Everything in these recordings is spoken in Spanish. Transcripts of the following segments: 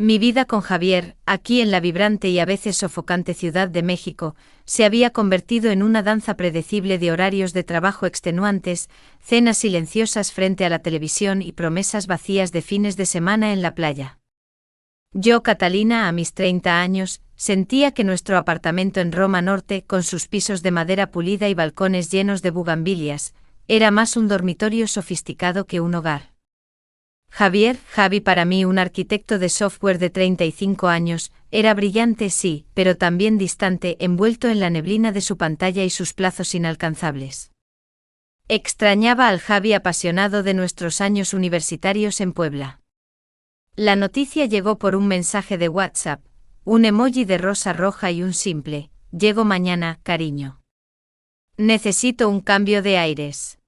Mi vida con Javier, aquí en la vibrante y a veces sofocante Ciudad de México, se había convertido en una danza predecible de horarios de trabajo extenuantes, cenas silenciosas frente a la televisión y promesas vacías de fines de semana en la playa. Yo, Catalina, a mis 30 años, sentía que nuestro apartamento en Roma Norte, con sus pisos de madera pulida y balcones llenos de bugambilias, era más un dormitorio sofisticado que un hogar. Javi, para mí un arquitecto de software de 35 años, era brillante sí, pero también distante, envuelto en la neblina de su pantalla y sus plazos inalcanzables. Extrañaba al Javi apasionado de nuestros años universitarios en Puebla. La noticia llegó por un mensaje de WhatsApp, un emoji de rosa roja y un simple, llego mañana, cariño. Necesito un cambio de aires.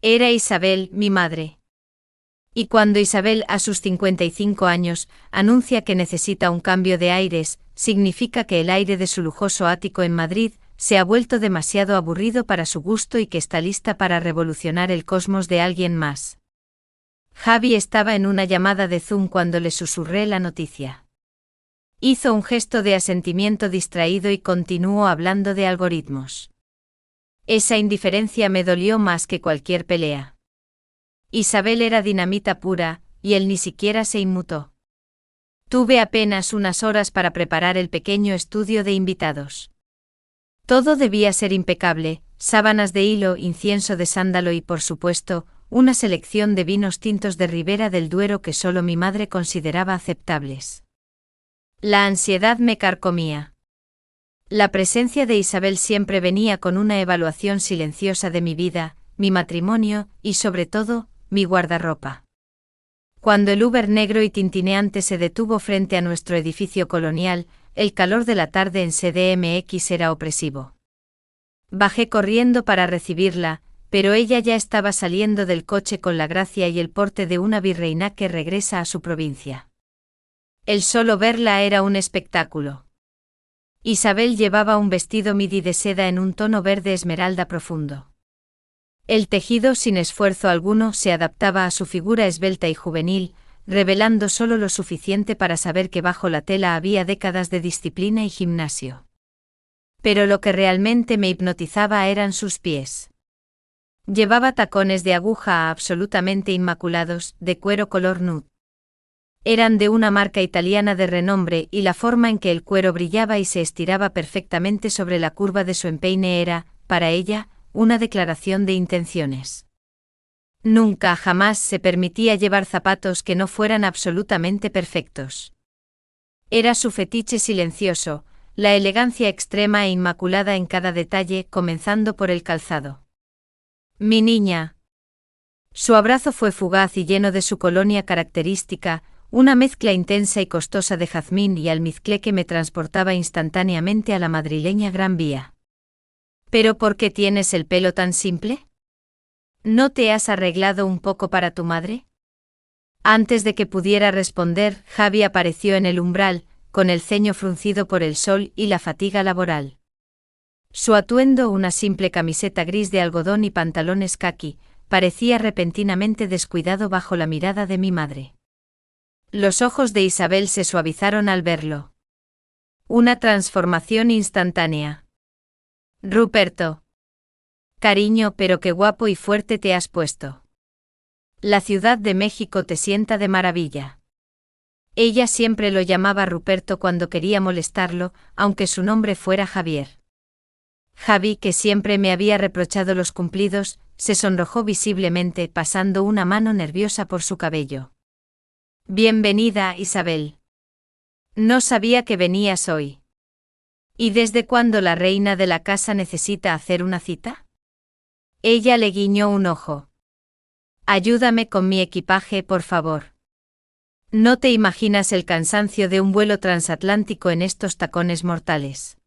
Era Isabel, mi madre. Y cuando Isabel, a sus 55 años, anuncia que necesita un cambio de aires, significa que el aire de su lujoso ático en Madrid se ha vuelto demasiado aburrido para su gusto y que está lista para revolucionar el cosmos de alguien más. Javi estaba en una llamada de Zoom cuando le susurré la noticia. Hizo un gesto de asentimiento distraído y continuó hablando de algoritmos. Esa indiferencia me dolió más que cualquier pelea. Isabel era dinamita pura, y él ni siquiera se inmutó. Tuve apenas unas horas para preparar el pequeño estudio de invitados. Todo debía ser impecable, sábanas de hilo, incienso de sándalo y, por supuesto, una selección de vinos tintos de Ribera del Duero que solo mi madre consideraba aceptables. La ansiedad me carcomía. La presencia de Isabel siempre venía con una evaluación silenciosa de mi vida, mi matrimonio y, sobre todo, mi guardarropa. Cuando el Uber negro y tintineante se detuvo frente a nuestro edificio colonial, el calor de la tarde en CDMX era opresivo. Bajé corriendo para recibirla, pero ella ya estaba saliendo del coche con la gracia y el porte de una virreina que regresa a su provincia. El solo verla era un espectáculo. Isabel llevaba un vestido midi de seda en un tono verde esmeralda profundo. El tejido sin esfuerzo alguno se adaptaba a su figura esbelta y juvenil, revelando solo lo suficiente para saber que bajo la tela había décadas de disciplina y gimnasio. Pero lo que realmente me hipnotizaba eran sus pies. Llevaba tacones de aguja absolutamente inmaculados, de cuero color nude. Eran de una marca italiana de renombre y la forma en que el cuero brillaba y se estiraba perfectamente sobre la curva de su empeine era, para ella, una declaración de intenciones. Nunca jamás se permitía llevar zapatos que no fueran absolutamente perfectos. Era su fetiche silencioso, la elegancia extrema e inmaculada en cada detalle, comenzando por el calzado. Mi niña. Su abrazo fue fugaz y lleno de su colonia característica, una mezcla intensa y costosa de jazmín y almizcle que me transportaba instantáneamente a la madrileña Gran Vía. ¿Pero por qué tienes el pelo tan simple? ¿No te has arreglado un poco para tu madre? Antes de que pudiera responder, Javi apareció en el umbral, con el ceño fruncido por el sol y la fatiga laboral. Su atuendo, una simple camiseta gris de algodón y pantalones caqui, parecía repentinamente descuidado bajo la mirada de mi madre. Los ojos de Isabel se suavizaron al verlo. Una transformación instantánea. Ruperto. Cariño, pero qué guapo y fuerte te has puesto. La Ciudad de México te sienta de maravilla. Ella siempre lo llamaba Ruperto cuando quería molestarlo, aunque su nombre fuera Javier. Javi, que siempre me había reprochado los cumplidos, se sonrojó visiblemente, pasando una mano nerviosa por su cabello. Bienvenida, Isabel. No sabía que venías hoy. ¿Y desde cuándo la reina de la casa necesita hacer una cita? Ella le guiñó un ojo. Ayúdame con mi equipaje, por favor. No te imaginas el cansancio de un vuelo transatlántico en estos tacones mortales.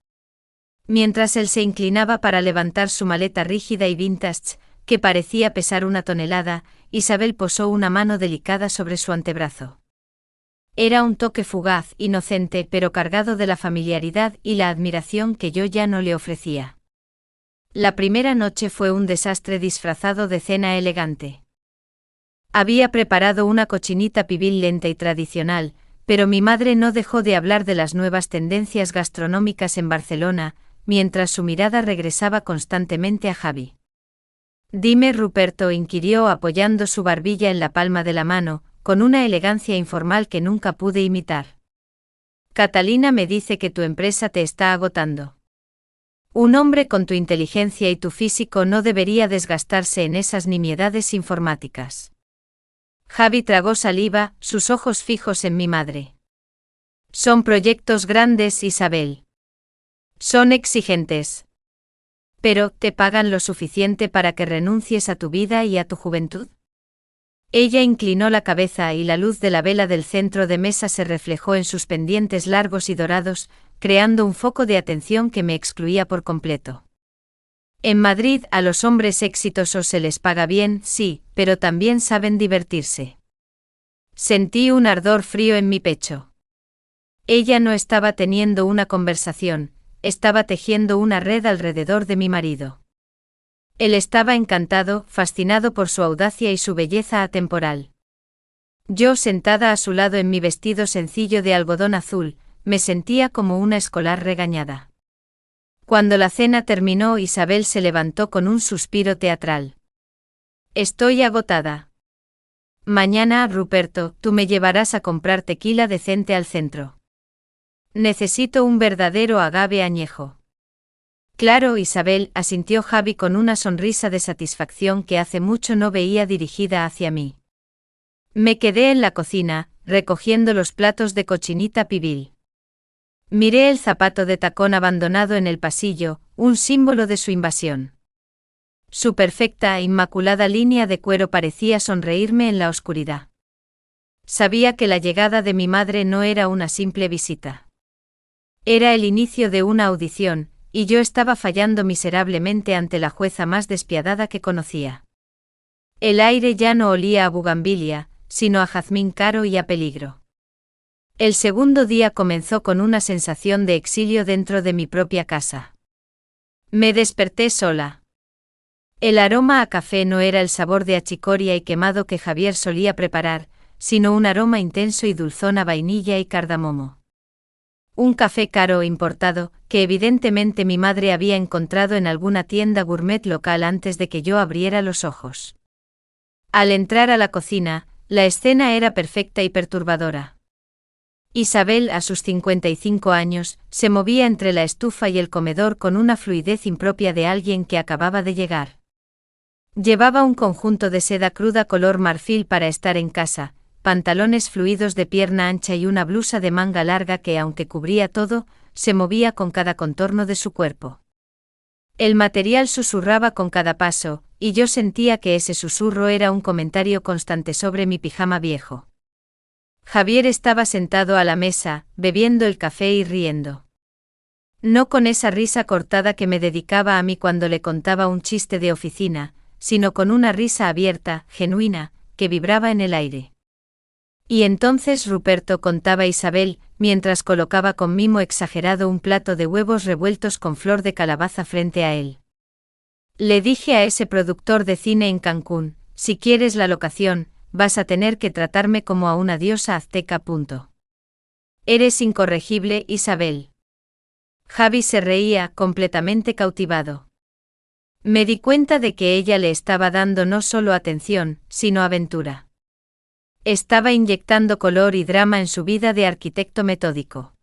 Mientras él se inclinaba para levantar su maleta rígida y vintage, que parecía pesar 1 tonelada, Isabel posó una mano delicada sobre su antebrazo. Era un toque fugaz, inocente, pero cargado de la familiaridad y la admiración que yo ya no le ofrecía. La primera noche fue un desastre disfrazado de cena elegante. Había preparado una cochinita pibil lenta y tradicional, Pero mi madre no dejó de hablar de las nuevas tendencias gastronómicas en Barcelona, mientras su mirada regresaba constantemente a Javi. Dime, Ruperto, inquirió apoyando su barbilla en la palma de la mano, con una elegancia informal que nunca pude imitar. Catalina me dice que tu empresa te está agotando. Un hombre con tu inteligencia y tu físico no debería desgastarse en esas nimiedades informáticas. Javi tragó saliva, sus ojos fijos en mi madre. Son proyectos grandes, Isabel. Son exigentes. Pero, ¿te pagan lo suficiente para que renuncies a tu vida y a tu juventud? Ella inclinó la cabeza y la luz de la vela del centro de mesa se reflejó en sus pendientes largos y dorados, creando un foco de atención que me excluía por completo. En Madrid a los hombres exitosos se les paga bien, sí, pero también saben divertirse. Sentí un ardor frío en mi pecho. Ella no estaba teniendo una conversación, estaba tejiendo una red alrededor de mi marido. Él estaba encantado, fascinado por su audacia y su belleza atemporal. Yo, sentada a su lado en mi vestido sencillo de algodón azul, me sentía como una escolar regañada. Cuando la cena terminó, Isabel se levantó con un suspiro teatral. Estoy agotada. Mañana, Ruperto, tú me llevarás a comprar tequila decente al centro. Necesito un verdadero agave añejo. Claro, Isabel, asintió Javi con una sonrisa de satisfacción que hace mucho no veía dirigida hacia mí. Me quedé en la cocina, recogiendo los platos de cochinita pibil. Miré el zapato de tacón abandonado en el pasillo, un símbolo de su invasión. Su perfecta, inmaculada línea de cuero parecía sonreírme en la oscuridad. Sabía que la llegada de mi madre no era una simple visita. Era el inicio de una audición, y yo estaba fallando miserablemente ante la jueza más despiadada que conocía. El aire ya no olía a bugambilia, sino a jazmín caro y a peligro. El segundo día comenzó con una sensación de exilio dentro de mi propia casa. Me desperté sola. El aroma a café no era el sabor de achicoria y quemado que Javier solía preparar, sino un aroma intenso y dulzón a vainilla y cardamomo. Un café caro importado, que evidentemente mi madre había encontrado en alguna tienda gourmet local antes de que yo abriera los ojos. Al entrar a la cocina, la escena era perfecta y perturbadora. Isabel, a sus 55 años, se movía entre la estufa y el comedor con una fluidez impropia de alguien que acababa de llegar. Llevaba un conjunto de seda cruda color marfil para estar en casa, pantalones fluidos de pierna ancha y una blusa de manga larga que, aunque cubría todo, se movía con cada contorno de su cuerpo. El material susurraba con cada paso, y yo sentía que ese susurro era un comentario constante sobre mi pijama viejo. Javier estaba sentado a la mesa, bebiendo el café y riendo. No con esa risa cortada que me dedicaba a mí cuando le contaba un chiste de oficina, sino con una risa abierta, genuina, que vibraba en el aire. Y entonces Ruperto, contaba Isabel, mientras colocaba con mimo exagerado un plato de huevos revueltos con flor de calabaza frente a él. Le dije a ese productor de cine en Cancún, si quieres la locación, vas a tener que tratarme como a una diosa azteca. Eres incorregible, Isabel. Javi se reía, completamente cautivado. Me di cuenta de que ella le estaba dando no solo atención, sino aventura. Estaba inyectando color y drama en su vida de arquitecto metódico.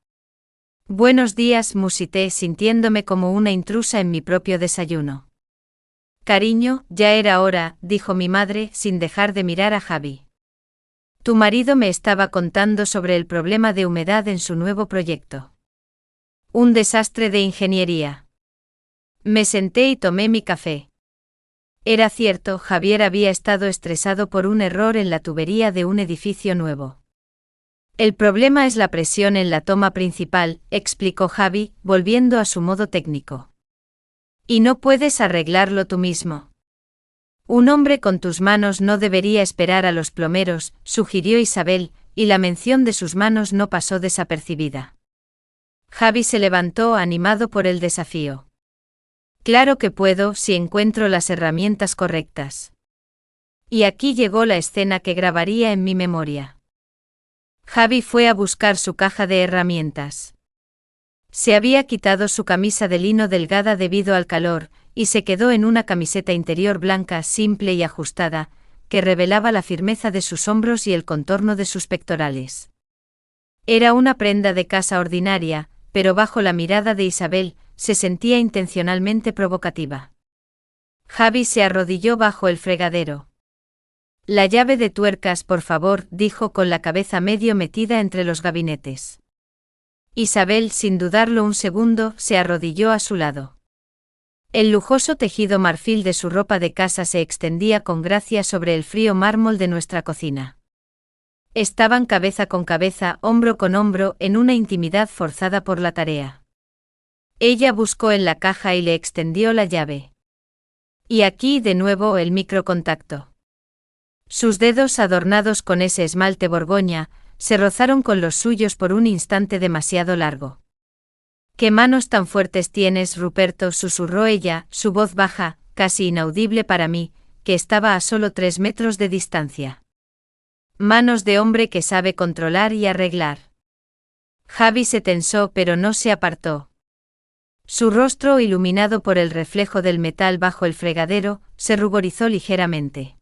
Buenos días, musité, sintiéndome como una intrusa en mi propio desayuno. Cariño, ya era hora, dijo mi madre, sin dejar de mirar a Javi. Tu marido me estaba contando sobre el problema de humedad en su nuevo proyecto. Un desastre de ingeniería. Me senté y tomé mi café. Era cierto, Javier había estado estresado por un error en la tubería de un edificio nuevo. El problema es la presión en la toma principal, explicó Javi, volviendo a su modo técnico. Y no puedes arreglarlo tú mismo. Un hombre con tus manos no debería esperar a los plomeros, sugirió Isabel, y la mención de sus manos no pasó desapercibida. Javi se levantó animado por el desafío. Claro que puedo si encuentro las herramientas correctas. Y aquí llegó la escena que grabaría en mi memoria. Javi fue a buscar su caja de herramientas. Se había quitado su camisa de lino delgada debido al calor, y se quedó en una camiseta interior blanca simple y ajustada, que revelaba la firmeza de sus hombros y el contorno de sus pectorales. Era una prenda de casa ordinaria, pero bajo la mirada de Isabel, se sentía intencionalmente provocativa. Javi se arrodilló bajo el fregadero. La llave de tuercas, por favor, dijo con la cabeza medio metida entre los gabinetes. Isabel, sin dudarlo un segundo, se arrodilló a su lado. El lujoso tejido marfil de su ropa de casa se extendía con gracia sobre el frío mármol de nuestra cocina. Estaban cabeza con cabeza, hombro con hombro, en una intimidad forzada por la tarea. Ella buscó en la caja y le extendió la llave. Y aquí de nuevo el microcontacto. Sus dedos, adornados con ese esmalte borgoña, se rozaron con los suyos por un instante demasiado largo. «¿Qué manos tan fuertes tienes, Ruperto?», susurró ella, su voz baja, casi inaudible para mí, que estaba a solo 3 metros de distancia. «Manos de hombre que sabe controlar y arreglar». Javi se tensó pero no se apartó. Su rostro, iluminado por el reflejo del metal bajo el fregadero, se ruborizó ligeramente.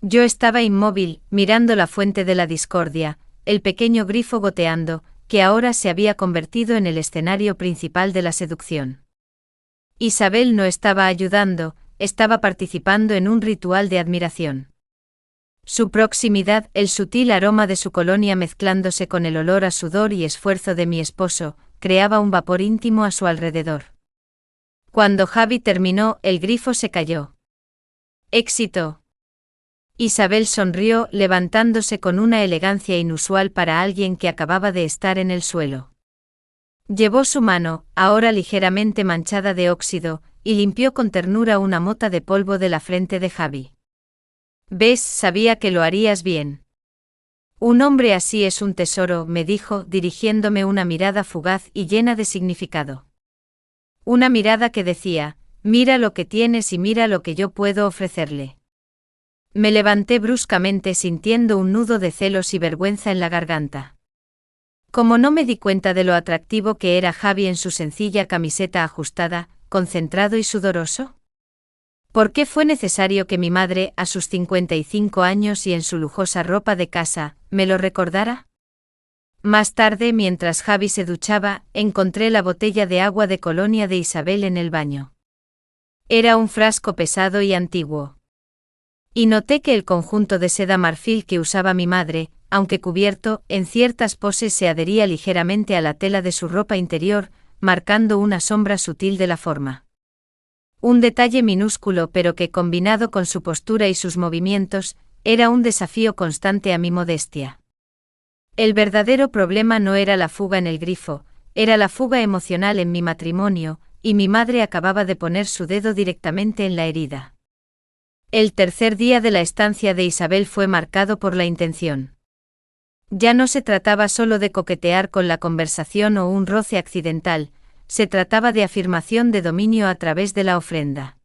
Yo estaba inmóvil, mirando la fuente de la discordia, el pequeño grifo goteando, que ahora se había convertido en el escenario principal de la seducción. Isabel no estaba ayudando, estaba participando en un ritual de admiración. Su proximidad, el sutil aroma de su colonia mezclándose con el olor a sudor y esfuerzo de mi esposo, creaba un vapor íntimo a su alrededor. Cuando Javi terminó, el grifo se cayó. «Éxito». Isabel sonrió, levantándose con una elegancia inusual para alguien que acababa de estar en el suelo. Llevó su mano, ahora ligeramente manchada de óxido, y limpió con ternura una mota de polvo de la frente de Javi. «¿Ves? Sabía que lo harías bien». «Un hombre así es un tesoro», me dijo, dirigiéndome una mirada fugaz y llena de significado. Una mirada que decía, «Mira lo que tienes y mira lo que yo puedo ofrecerle». Me levanté bruscamente sintiendo un nudo de celos y vergüenza en la garganta. Como no me di cuenta de lo atractivo que era Javi en su sencilla camiseta ajustada, concentrado y sudoroso. ¿Por qué fue necesario que mi madre, a sus 55 años y en su lujosa ropa de casa, me lo recordara? Más tarde, mientras Javi se duchaba, encontré la botella de agua de colonia de Isabel en el baño. Era un frasco pesado y antiguo. Y noté que el conjunto de seda marfil que usaba mi madre, aunque cubierto, en ciertas poses se adhería ligeramente a la tela de su ropa interior, marcando una sombra sutil de la forma. Un detalle minúsculo pero que, combinado con su postura y sus movimientos, era un desafío constante a mi modestia. El verdadero problema no era la fuga en el grifo, era la fuga emocional en mi matrimonio, y mi madre acababa de poner su dedo directamente en la herida. El tercer día de la estancia de Isabel fue marcado por la intención. Ya no se trataba solo de coquetear con la conversación o un roce accidental, se trataba de afirmación de dominio a través de la ofrenda.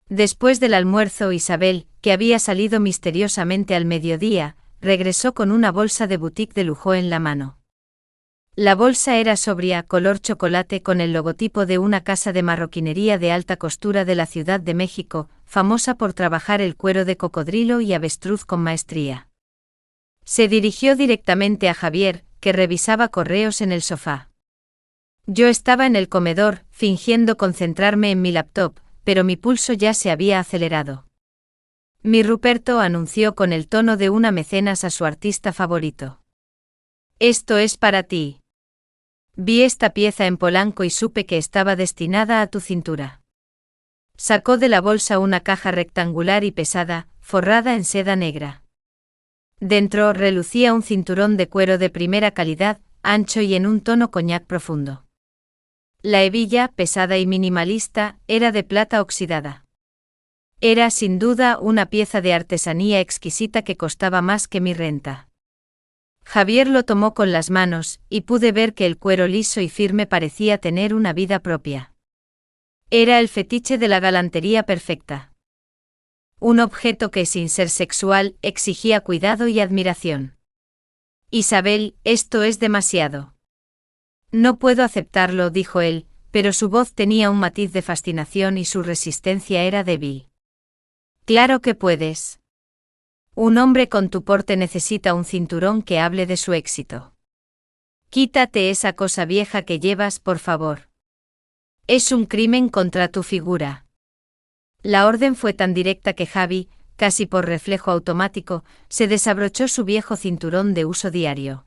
Después del almuerzo, Isabel, que había salido misteriosamente al mediodía, regresó con una bolsa de boutique de lujo en la mano. La bolsa era sobria, color chocolate con el logotipo de una casa de marroquinería de alta costura de la Ciudad de México, famosa por trabajar el cuero de cocodrilo y avestruz con maestría. Se dirigió directamente a Javier, que revisaba correos en el sofá. Yo estaba en el comedor, fingiendo concentrarme en mi laptop, pero mi pulso ya se había acelerado. Mi Ruperto, anunció con el tono de una mecenas a su artista favorito. «Esto es para ti. Vi esta pieza en Polanco y supe que estaba destinada a tu cintura». Sacó de la bolsa una caja rectangular y pesada, forrada en seda negra. Dentro relucía un cinturón de cuero de primera calidad, ancho y en un tono coñac profundo. La hebilla, pesada y minimalista, era de plata oxidada. Era sin duda una pieza de artesanía exquisita que costaba más que mi renta. Javier lo tomó con las manos, y pude ver que el cuero liso y firme parecía tener una vida propia. Era el fetiche de la galantería perfecta. Un objeto que, sin ser sexual, exigía cuidado y admiración. Isabel, esto es demasiado. No puedo aceptarlo, dijo él, pero su voz tenía un matiz de fascinación y su resistencia era débil. Claro que puedes. Un hombre con tu porte necesita un cinturón que hable de su éxito. Quítate esa cosa vieja que llevas, por favor. Es un crimen contra tu figura. La orden fue tan directa que Javi, casi por reflejo automático, se desabrochó su viejo cinturón de uso diario.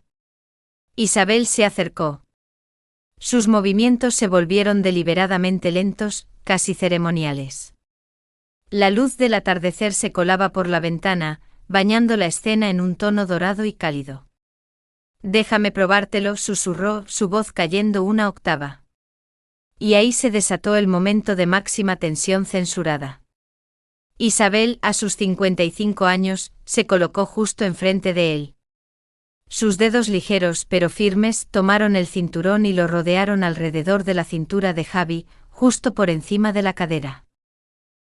Isabel se acercó. Sus movimientos se volvieron deliberadamente lentos, casi ceremoniales. La luz del atardecer se colaba por la ventana, bañando la escena en un tono dorado y cálido. Déjame probártelo, susurró, su voz cayendo una octava. Y ahí se desató el momento de máxima tensión censurada. Isabel, a sus 55 años, se colocó justo enfrente de él. Sus dedos ligeros pero firmes tomaron el cinturón y lo rodearon alrededor de la cintura de Javi, justo por encima de la cadera.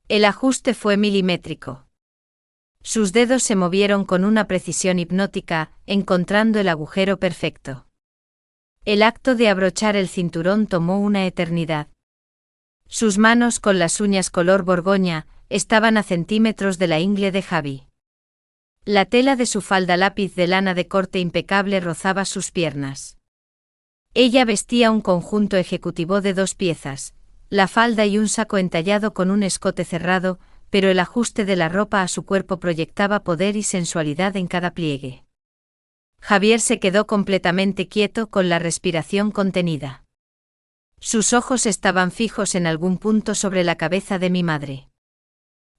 El ajuste fue milimétrico. Sus dedos se movieron con una precisión hipnótica, encontrando el agujero perfecto. El acto de abrochar el cinturón tomó una eternidad. Sus manos con las uñas color borgoña estaban a centímetros de la ingle de Javi. La tela de su falda lápiz de lana de corte impecable rozaba sus piernas. Ella vestía un conjunto ejecutivo de 2 piezas, la falda y un saco entallado con un escote cerrado, pero el ajuste de la ropa a su cuerpo proyectaba poder y sensualidad en cada pliegue. Javier se quedó completamente quieto con la respiración contenida. Sus ojos estaban fijos en algún punto sobre la cabeza de mi madre.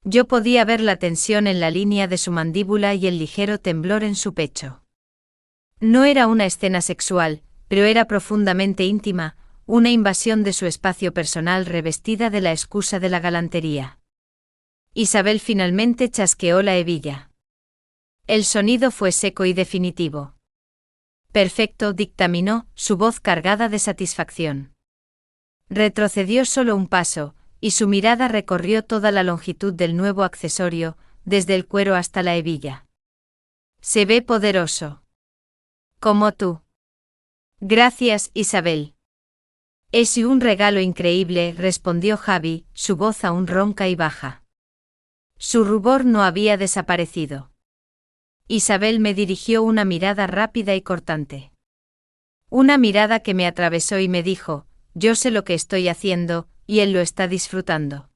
Yo podía ver la tensión en la línea de su mandíbula y el ligero temblor en su pecho. No era una escena sexual, pero era profundamente íntima, una invasión de su espacio personal revestida de la excusa de la galantería. Isabel finalmente chasqueó la hebilla. El sonido fue seco y definitivo. Perfecto, dictaminó, su voz cargada de satisfacción. Retrocedió solo un paso, y su mirada recorrió toda la longitud del nuevo accesorio, desde el cuero hasta la hebilla. Se ve poderoso. Como tú. Gracias, Isabel. Es un regalo increíble, respondió Javi, su voz aún ronca y baja. Su rubor no había desaparecido. Isabel me dirigió una mirada rápida y cortante. Una mirada que me atravesó y me dijo, yo sé lo que estoy haciendo, y él lo está disfrutando.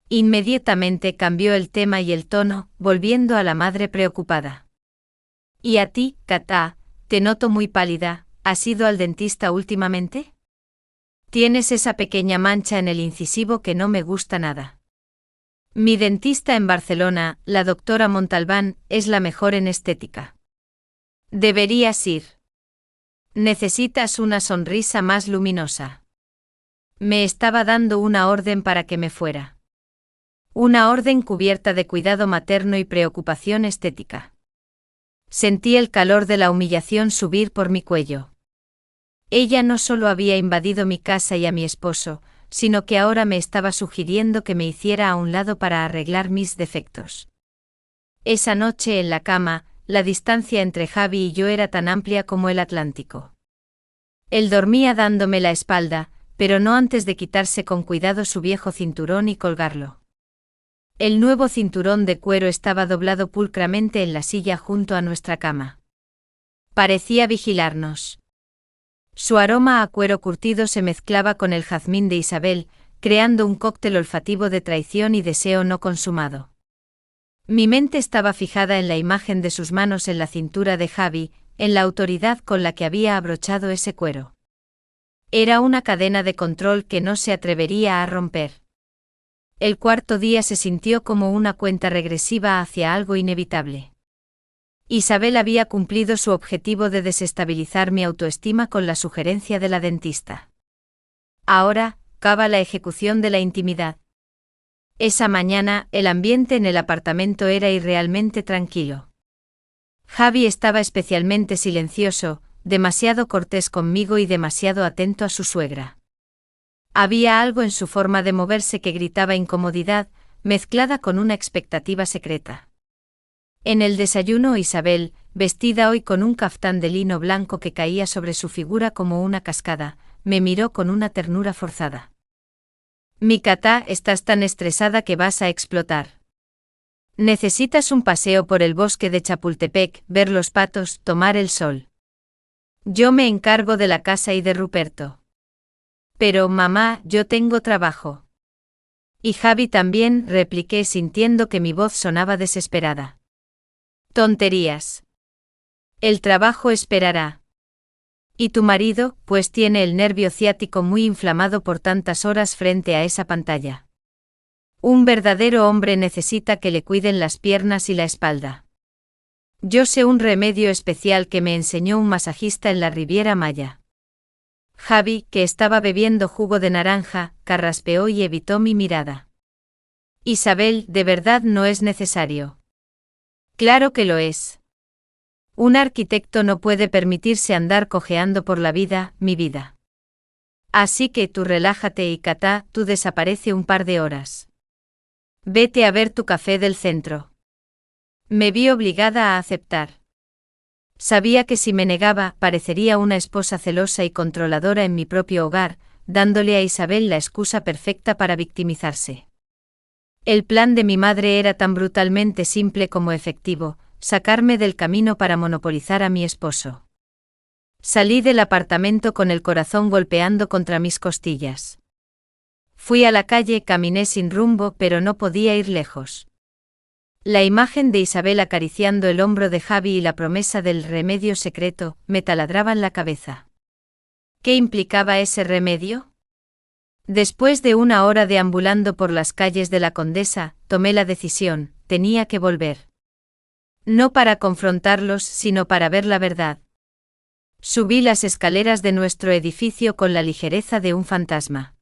Inmediatamente cambió el tema y el tono, volviendo a la madre preocupada. ¿Y a ti, Katá? Te noto muy pálida, ¿has ido al dentista últimamente? Tienes esa pequeña mancha en el incisivo que no me gusta nada. Mi dentista en Barcelona, la doctora Montalbán, es la mejor en estética. Deberías ir. Necesitas una sonrisa más luminosa. Me estaba dando una orden para que me fuera. Una orden cubierta de cuidado materno y preocupación estética. Sentí el calor de la humillación subir por mi cuello. Ella no solo había invadido mi casa y a mi esposo, sino que ahora me estaba sugiriendo que me hiciera a un lado para arreglar mis defectos. Esa noche en la cama, la distancia entre Javi y yo era tan amplia como el Atlántico. Él dormía dándome la espalda, pero no antes de quitarse con cuidado su viejo cinturón y colgarlo. El nuevo cinturón de cuero estaba doblado pulcramente en la silla junto a nuestra cama. Parecía vigilarnos. Su aroma a cuero curtido se mezclaba con el jazmín de Isabel, creando un cóctel olfativo de traición y deseo no consumado. Mi mente estaba fijada en la imagen de sus manos en la cintura de Javi, en la autoridad con la que había abrochado ese cuero. Era una cadena de control que no se atrevería a romper. El cuarto día se sintió como una cuenta regresiva hacia algo inevitable. Isabel había cumplido su objetivo de desestabilizar mi autoestima con la sugerencia de la dentista. Ahora, acaba la ejecución de la intimidad. Esa mañana, el ambiente en el apartamento era irrealmente tranquilo. Javi estaba especialmente silencioso, demasiado cortés conmigo y demasiado atento a su suegra. Había algo en su forma de moverse que gritaba incomodidad, mezclada con una expectativa secreta. En el desayuno Isabel, vestida hoy con un caftán de lino blanco que caía sobre su figura como una cascada, me miró con una ternura forzada. Mikata, estás tan estresada que vas a explotar. Necesitas un paseo por el bosque de Chapultepec, ver los patos, tomar el sol. Yo me encargo de la casa y de Ruperto. Pero, mamá, yo tengo trabajo. Y Javi también, repliqué sintiendo que mi voz sonaba desesperada. Tonterías. El trabajo esperará. Y tu marido, pues tiene el nervio ciático muy inflamado por tantas horas frente a esa pantalla. Un verdadero hombre necesita que le cuiden las piernas y la espalda. Yo sé un remedio especial que me enseñó un masajista en la Riviera Maya. Javi, que estaba bebiendo jugo de naranja, carraspeó y evitó mi mirada. Isabel, de verdad no es necesario. Claro que lo es. Un arquitecto no puede permitirse andar cojeando por la vida, mi vida. Así que tú relájate y Kata, tú desaparece un par de horas. Vete a ver tu café del centro. Me vi obligada a aceptar. Sabía que si me negaba, parecería una esposa celosa y controladora en mi propio hogar, dándole a Isabel la excusa perfecta para victimizarse. El plan de mi madre era tan brutalmente simple como efectivo, sacarme del camino para monopolizar a mi esposo. Salí del apartamento con el corazón golpeando contra mis costillas. Fui a la calle, caminé sin rumbo, pero no podía ir lejos. La imagen de Isabel acariciando el hombro de Javi y la promesa del remedio secreto me taladraban la cabeza. ¿Qué implicaba ese remedio? Después de una hora deambulando por las calles de la Condesa, tomé la decisión, tenía que volver. No para confrontarlos, sino para ver la verdad. Subí las escaleras de nuestro edificio con la ligereza de un fantasma.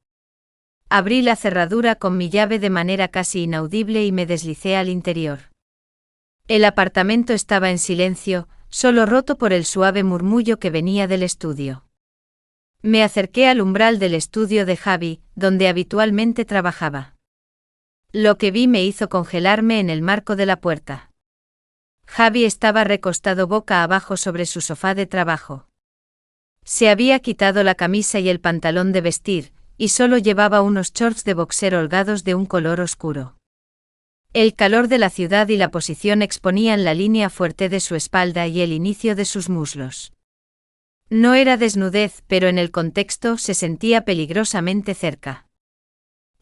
Abrí la cerradura con mi llave de manera casi inaudible y me deslicé al interior. El apartamento estaba en silencio, solo roto por el suave murmullo que venía del estudio. Me acerqué al umbral del estudio de Javi, donde habitualmente trabajaba. Lo que vi me hizo congelarme en el marco de la puerta. Javi estaba recostado boca abajo sobre su sofá de trabajo. Se había quitado la camisa y el pantalón de vestir, y solo llevaba unos shorts de boxer holgados de un color oscuro. El calor de la ciudad y la posición exponían la línea fuerte de su espalda y el inicio de sus muslos. No era desnudez, pero en el contexto se sentía peligrosamente cerca.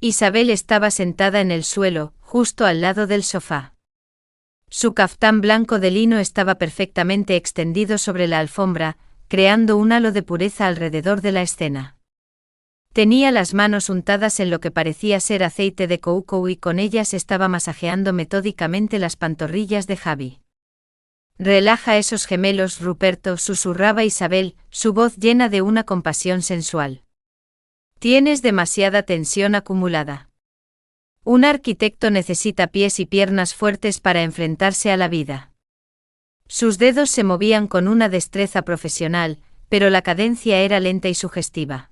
Isabel estaba sentada en el suelo, justo al lado del sofá. Su caftán blanco de lino estaba perfectamente extendido sobre la alfombra, creando un halo de pureza alrededor de la escena. Tenía las manos untadas en lo que parecía ser aceite de coco y con ellas estaba masajeando metódicamente las pantorrillas de Javi. Relaja esos gemelos, Ruperto, susurraba Isabel, su voz llena de una compasión sensual. Tienes demasiada tensión acumulada. Un arquitecto necesita pies y piernas fuertes para enfrentarse a la vida. Sus dedos se movían con una destreza profesional, pero la cadencia era lenta y sugestiva.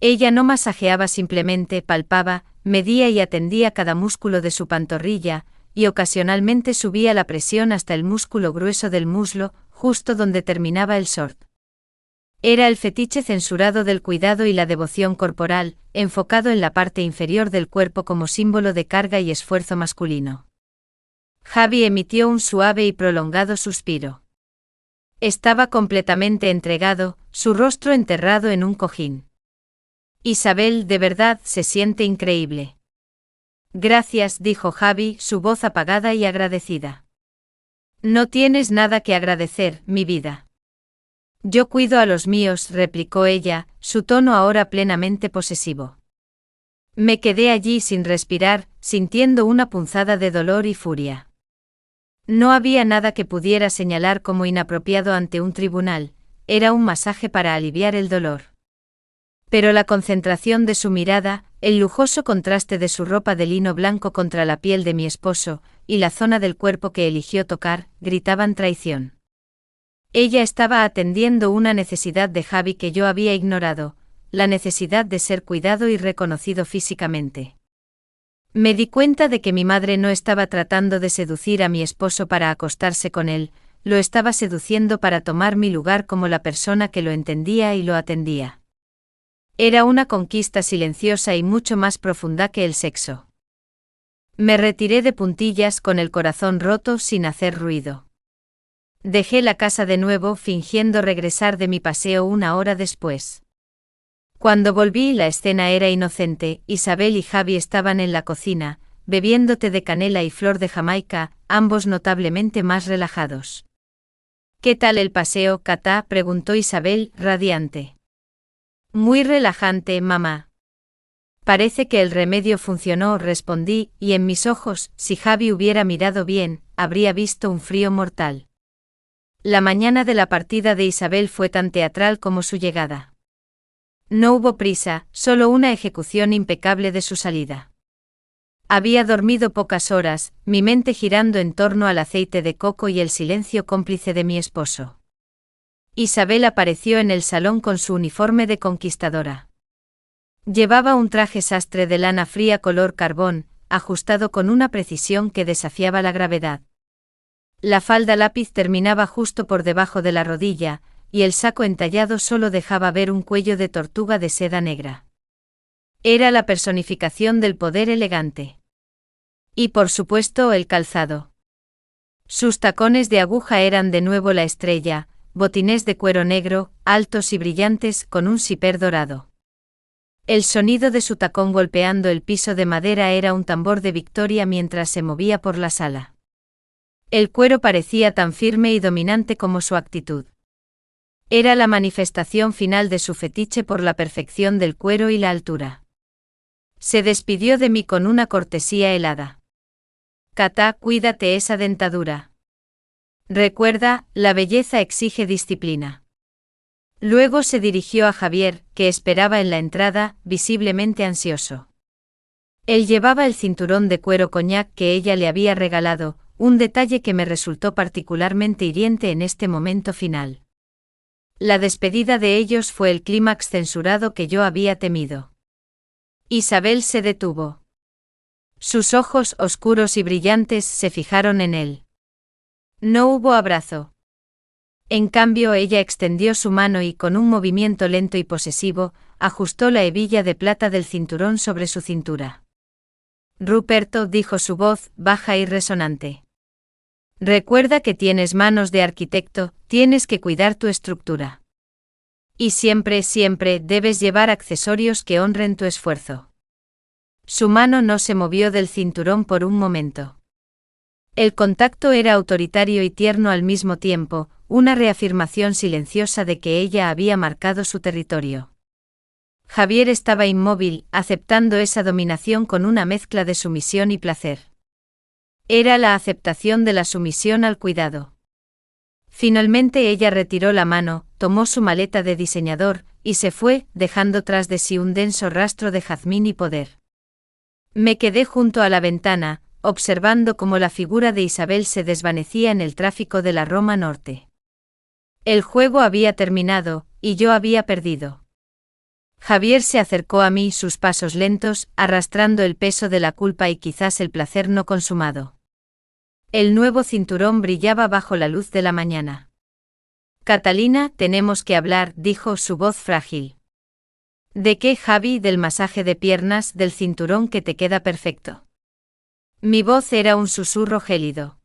Ella no masajeaba, simplemente palpaba, medía y atendía cada músculo de su pantorrilla, y ocasionalmente subía la presión hasta el músculo grueso del muslo, justo donde terminaba el short. Era el fetiche censurado del cuidado y la devoción corporal, enfocado en la parte inferior del cuerpo como símbolo de carga y esfuerzo masculino. Javi emitió un suave y prolongado suspiro. Estaba completamente entregado, su rostro enterrado en un cojín. Isabel, de verdad, se siente increíble. Gracias, dijo Javi, su voz apagada y agradecida. No tienes nada que agradecer, mi vida. Yo cuido a los míos, replicó ella, su tono ahora plenamente posesivo. Me quedé allí sin respirar, sintiendo una punzada de dolor y furia. No había nada que pudiera señalar como inapropiado ante un tribunal, era un masaje para aliviar el dolor. Pero la concentración de su mirada, el lujoso contraste de su ropa de lino blanco contra la piel de mi esposo, y la zona del cuerpo que eligió tocar, gritaban traición. Ella estaba atendiendo una necesidad de Javi que yo había ignorado, la necesidad de ser cuidado y reconocido físicamente. Me di cuenta de que mi madre no estaba tratando de seducir a mi esposo para acostarse con él, lo estaba seduciendo para tomar mi lugar como la persona que lo entendía y lo atendía. Era una conquista silenciosa y mucho más profunda que el sexo. Me retiré de puntillas con el corazón roto sin hacer ruido. Dejé la casa de nuevo fingiendo regresar de mi paseo una hora después. Cuando volví la escena era inocente, Isabel y Javi estaban en la cocina, bebiendo té de canela y flor de Jamaica, ambos notablemente más relajados. ¿Qué tal el paseo, Katá?, preguntó Isabel, radiante. Muy relajante, mamá. Parece que el remedio funcionó, respondí, y en mis ojos, si Javi hubiera mirado bien, habría visto un frío mortal. La mañana de la partida de Isabel fue tan teatral como su llegada. No hubo prisa, solo una ejecución impecable de su salida. Había dormido pocas horas, mi mente girando en torno al aceite de coco y el silencio cómplice de mi esposo. Isabel apareció en el salón con su uniforme de conquistadora. Llevaba un traje sastre de lana fría color carbón, ajustado con una precisión que desafiaba la gravedad. La falda lápiz terminaba justo por debajo de la rodilla, y el saco entallado solo dejaba ver un cuello de tortuga de seda negra. Era la personificación del poder elegante. Y por supuesto el calzado. Sus tacones de aguja eran de nuevo la estrella, botines de cuero negro, altos y brillantes con un siper dorado. El sonido de su tacón golpeando el piso de madera era un tambor de victoria mientras se movía por la sala. El cuero parecía tan firme y dominante como su actitud. Era la manifestación final de su fetiche por la perfección del cuero y la altura. Se despidió de mí con una cortesía helada. Katá, cuídate esa dentadura. Recuerda, la belleza exige disciplina. Luego se dirigió a Javier, que esperaba en la entrada, visiblemente ansioso. Él llevaba el cinturón de cuero coñac que ella le había regalado, un detalle que me resultó particularmente hiriente en este momento final. La despedida de ellos fue el clímax censurado que yo había temido. Isabel se detuvo. Sus ojos oscuros y brillantes se fijaron en él. No hubo abrazo. En cambio ella extendió su mano y con un movimiento lento y posesivo, ajustó la hebilla de plata del cinturón sobre su cintura. Ruperto, dijo su voz, baja y resonante. Recuerda que tienes manos de arquitecto, tienes que cuidar tu estructura. Y siempre, siempre debes llevar accesorios que honren tu esfuerzo. Su mano no se movió del cinturón por un momento. El contacto era autoritario y tierno al mismo tiempo, una reafirmación silenciosa de que ella había marcado su territorio. Javier estaba inmóvil, aceptando esa dominación con una mezcla de sumisión y placer. Era la aceptación de la sumisión al cuidado. Finalmente ella retiró la mano, tomó su maleta de diseñador, y se fue, dejando tras de sí un denso rastro de jazmín y poder. Me quedé junto a la ventana, observando cómo la figura de Isabel se desvanecía en el tráfico de la Roma Norte. El juego había terminado, y yo había perdido. Javier se acercó a mí, sus pasos lentos, arrastrando el peso de la culpa y quizás el placer no consumado. El nuevo cinturón brillaba bajo la luz de la mañana. Catalina, tenemos que hablar, dijo su voz frágil. ¿De qué, Javi? Del masaje de piernas, del cinturón que te queda perfecto. Mi voz era un susurro gélido.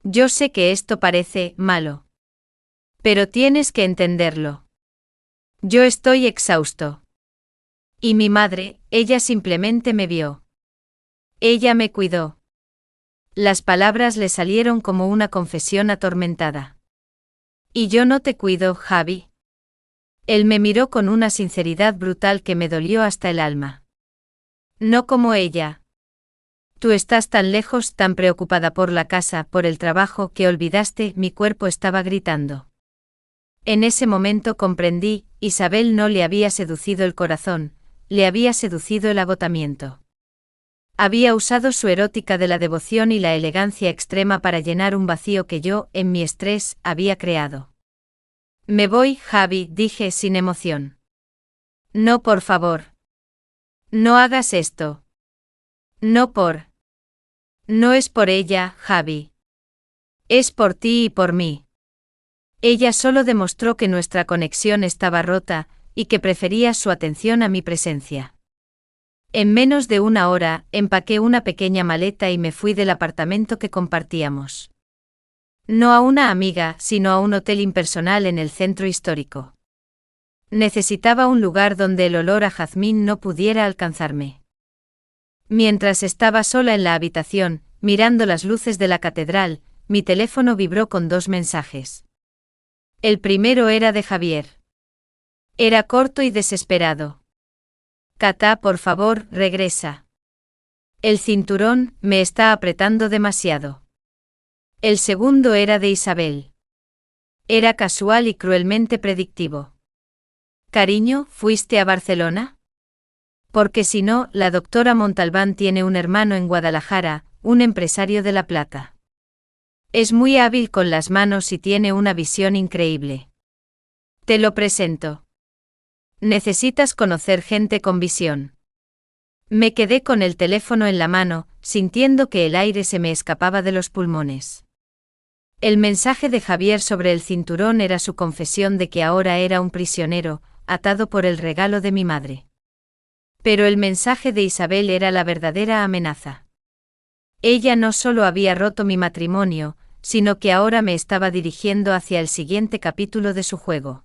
Yo sé que esto parece malo. Pero tienes que entenderlo. Yo estoy exhausto. Y mi madre, ella simplemente me vio. Ella me cuidó. Las palabras le salieron como una confesión atormentada. Y yo no te cuido, Javi. Él me miró con una sinceridad brutal que me dolió hasta el alma. No como ella. Tú estás tan lejos, tan preocupada por la casa, por el trabajo, que olvidaste, mi cuerpo estaba gritando. En ese momento comprendí, Isabel no le había seducido el corazón, le había seducido el agotamiento. Había usado su erótica de la devoción y la elegancia extrema para llenar un vacío que yo, en mi estrés, había creado. Me voy, Javi, dije sin emoción. No, por favor. No hagas esto. No es por ella, Javi. Es por ti y por mí. Ella solo demostró que nuestra conexión estaba rota, y que prefería su atención a mi presencia. En menos de una hora, empaqué una pequeña maleta y me fui del apartamento que compartíamos. No a una amiga, sino a un hotel impersonal en el centro histórico. Necesitaba un lugar donde el olor a jazmín no pudiera alcanzarme. Mientras estaba sola en la habitación, mirando las luces de la catedral, mi teléfono vibró con 2 mensajes. El primero era de Javier. Era corto y desesperado. Cata, por favor, regresa. El cinturón me está apretando demasiado. El segundo era de Isabel. Era casual y cruelmente predictivo. Cariño, ¿fuiste a Barcelona? Porque si no, la doctora Montalbán tiene un hermano en Guadalajara, un empresario de La Plata. Es muy hábil con las manos y tiene una visión increíble. Te lo presento. Necesitas conocer gente con visión. Me quedé con el teléfono en la mano, sintiendo que el aire se me escapaba de los pulmones. El mensaje de Javier sobre el cinturón era su confesión de que ahora era un prisionero, atado por el regalo de mi madre. Pero el mensaje de Isabel era la verdadera amenaza. Ella no solo había roto mi matrimonio, sino que ahora me estaba dirigiendo hacia el siguiente capítulo de su juego.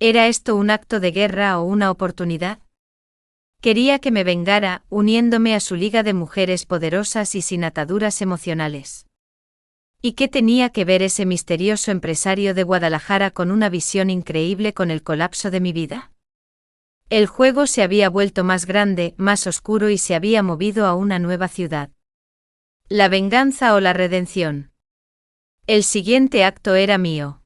¿Era esto un acto de guerra o una oportunidad? Quería que me vengara, uniéndome a su liga de mujeres poderosas y sin ataduras emocionales. ¿Y qué tenía que ver ese misterioso empresario de Guadalajara con una visión increíble con el colapso de mi vida? El juego se había vuelto más grande, más oscuro y se había movido a una nueva ciudad. ¿La venganza o la redención? El siguiente acto era mío.